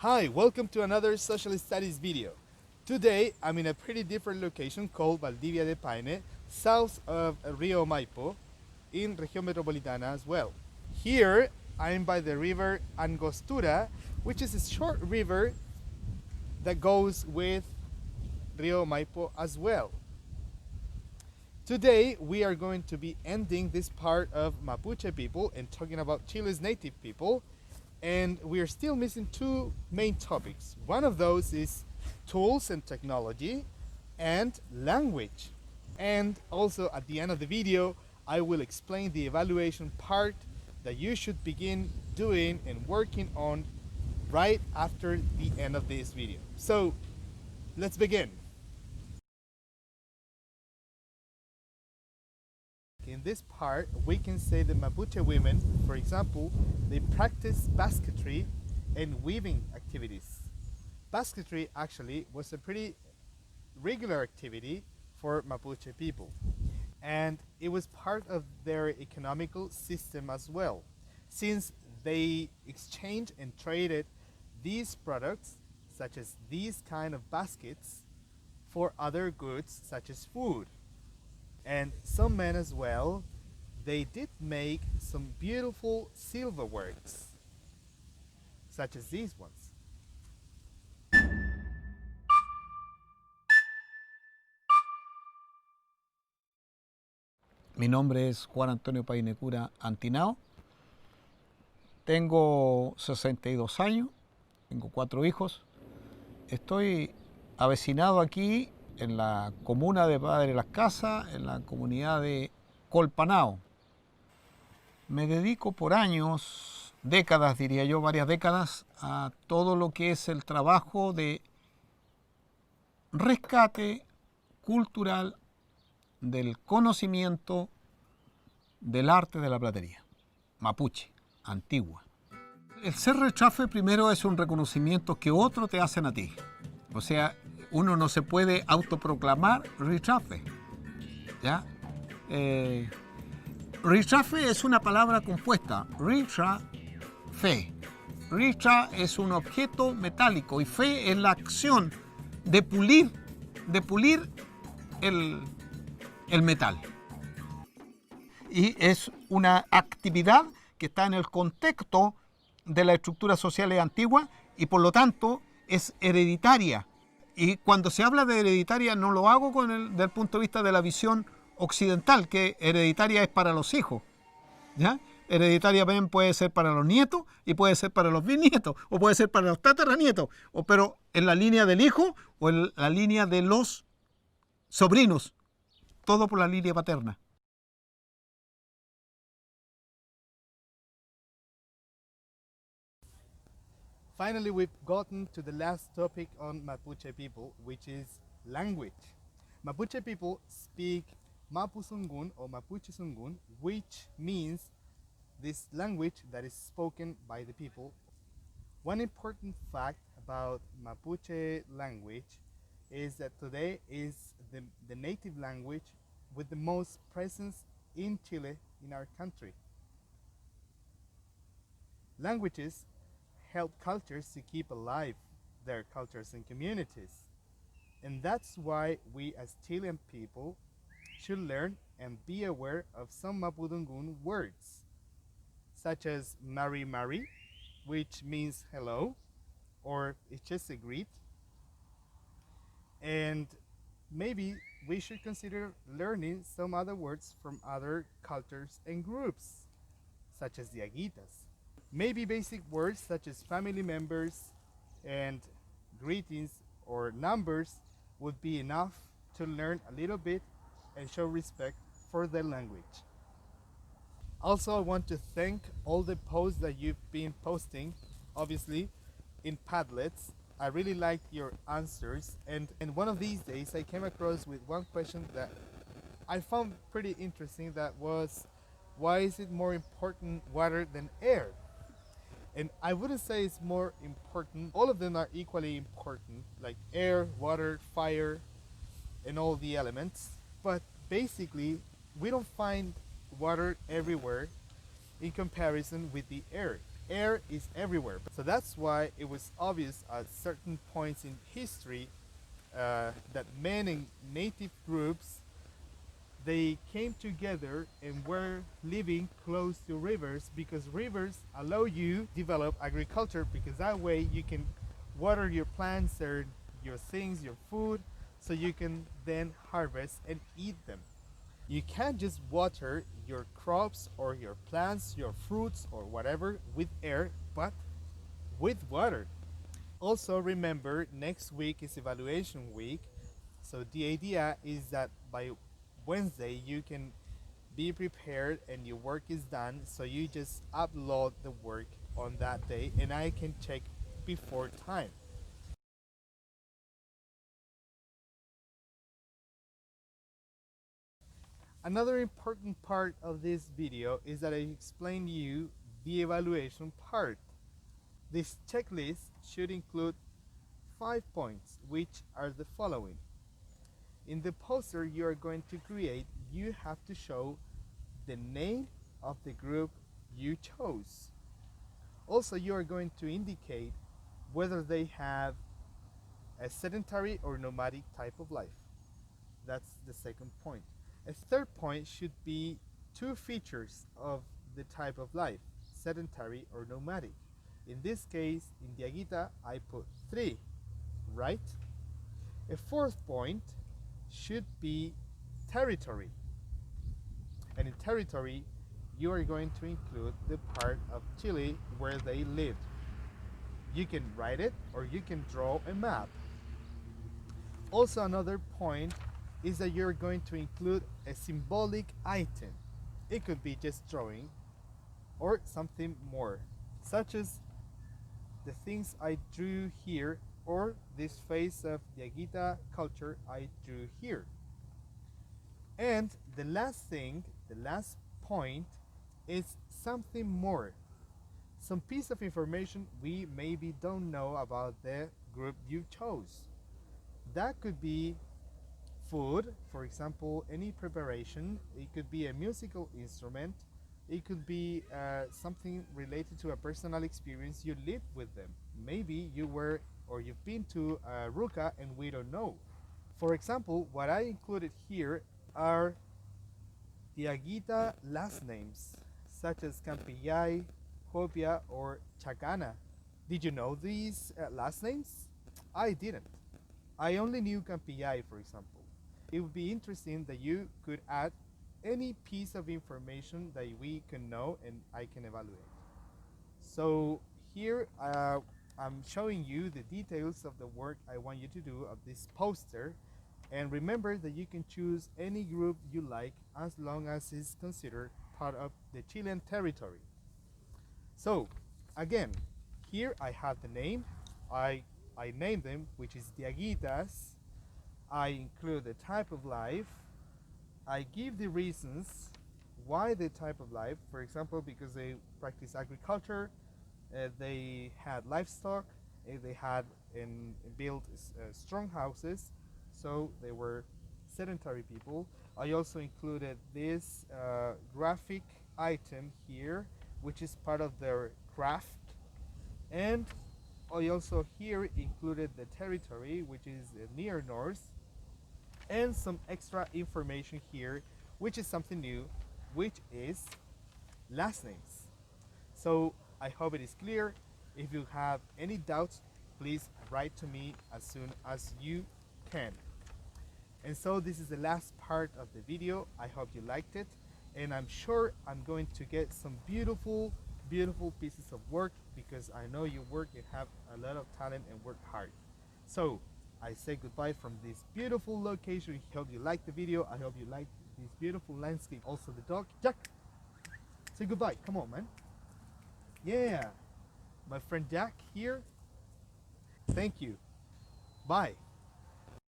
Hi, welcome to another social studies video. Today I'm in a pretty different location called Valdivia de Paine, south of Rio Maipo, in Región Metropolitana as well. Here I'm by the river Angostura, which is a short river that goes with Rio Maipo as well. Today we are going to be ending this part of Mapuche people and talking about Chile's native people, and we are still missing two main topics. One of those is tools and technology and language. And also at the end of the video I will explain the evaluation part that you should begin doing and working on right after the end of this video. So let's begin. In this part, we can say that Mapuche women, for example, they practice basketry and weaving activities. Basketry actually was a pretty regular activity for Mapuche people, and it was part of their economical system as well, since they exchanged and traded these products, such as these kind of baskets, for other goods such as food. And some men as well, they did make some beautiful silverwares, such as these ones. Mi nombre es Juan Antonio Painecura Antinao. Tengo 62 años, tengo 4 hijos. Estoy avecinado aquí en la comuna de Padre Las Casas, en la comunidad de Colpanao. Me dedico por años, décadas diría yo, varias décadas, a todo lo que es el trabajo de rescate cultural del conocimiento del arte de la platería, mapuche, antigua. El ser rechafe primero es un reconocimiento que otros te hacen a ti. O sea, uno no se puede autoproclamar rechafe, ¿ya? Rechafe es una palabra compuesta, richa, fe. Richa es un objeto metálico y fe es la acción de pulir el metal. Y es una actividad que está en el contexto de la estructura social antigua y por lo tanto es hereditaria. Y cuando se habla de hereditaria no lo hago desde el punto de vista de la visión occidental, que hereditaria es para los hijos, ¿ya? Hereditaria bien puede ser para los nietos y puede ser para los bisnietos o puede ser para los tataranietos, pero en la línea del hijo o en la línea de los sobrinos, todo por la línea paterna. Finally, we've gotten to the last topic on Mapuche people, which is language. Mapuche people speak Mapuzungun or Mapuche Sungun, which means this language that is spoken by the people. One important fact about Mapuche language is that today is the native language with the most presence in Chile, in our country. Languages help cultures to keep alive their cultures and communities. And that's why we as Chilean people should learn and be aware of some Mapudungun words, such as Mari Mari, which means hello, or it's just a greet. And maybe we should consider learning some other words from other cultures and groups, such as the Aguitas. Maybe basic words such as family members and greetings or numbers would be enough to learn a little bit and show respect for their language. Also, I want to thank all the posts that you've been posting, obviously, in Padlets. I really liked your answers, and one of these days I came across with one question that I found pretty interesting, that was, why is it more important water than air? And I wouldn't say it's more important. All of them are equally important, like air, water, fire, and all the elements. But basically, we don't find water everywhere in comparison with the air. air is everywhere. So that's why it was obvious at certain points in history that men in native groups, they came together and were living close to rivers, because rivers allow you to develop agriculture, because that way you can water your plants or your things, your food, so you can then harvest and eat them. You can't just water your crops or your plants, your fruits or whatever with air, but with water. Also remember, next week is evaluation week. So the idea is that by Wednesday you can be prepared and your work is done. So you just upload the work on that day and I can check before time. Another important part of this video is that I explain you the evaluation part. This checklist should include 5 points, which are the following. In the poster you are going to create, you have to show the name of the group you chose. Also, you are going to indicate whether they have a sedentary or nomadic type of life. That's the second point. A third point should be 2 features of the type of life, sedentary or nomadic. In this case, in Diaguita, I put 3, right? A fourth point should be territory. And in territory, you are going to include the part of Chile where they lived. You can write it or you can draw a map. Also, another point is that you're going to include a symbolic item. It could be just drawing or something more, such as the things I drew here or this face of Diaguita culture I drew here. And the last thing, the last point, is something more. Some piece of information we maybe don't know about the group you chose. That could be food, for example, any preparation. It could be a musical instrument. It could be something related to a personal experience you lived with them. Maybe you were or you've been to Ruca and we don't know. For example, what I included here are Diaguita last names, such as Campillay, Copia, or Chacana. Did you know these last names? I didn't. I only knew Campillay, for example. It would be interesting that you could add any piece of information that we can know and I can evaluate. So here I'm showing you the details of the work I want you to do of this poster. And remember that you can choose any group you like as long as it's considered part of the Chilean territory. So again, here I have the name. I named them, which is Diaguitas. I include the type of life. I give the reasons why the type of life. For example, because they practice agriculture, they had livestock, they had and built strong houses, so they were sedentary people. I also included this graphic item here, which is part of their craft, and I also here included the territory, which is near north, and some extra information here, which is something new, which is last names. So I hope it is clear. If you have any doubts, please write to me as soon as you can. And so this is the last part of the video. I hope you liked it, and I'm sure I'm going to get some beautiful pieces of work, because I know you work and have a lot of talent and work hard. So I say goodbye from this beautiful location. I hope you liked the video. I hope you liked this beautiful landscape. Also the dog, Jack, say goodbye. Come on, man. Yeah, my friend Jack here. Thank you. Bye.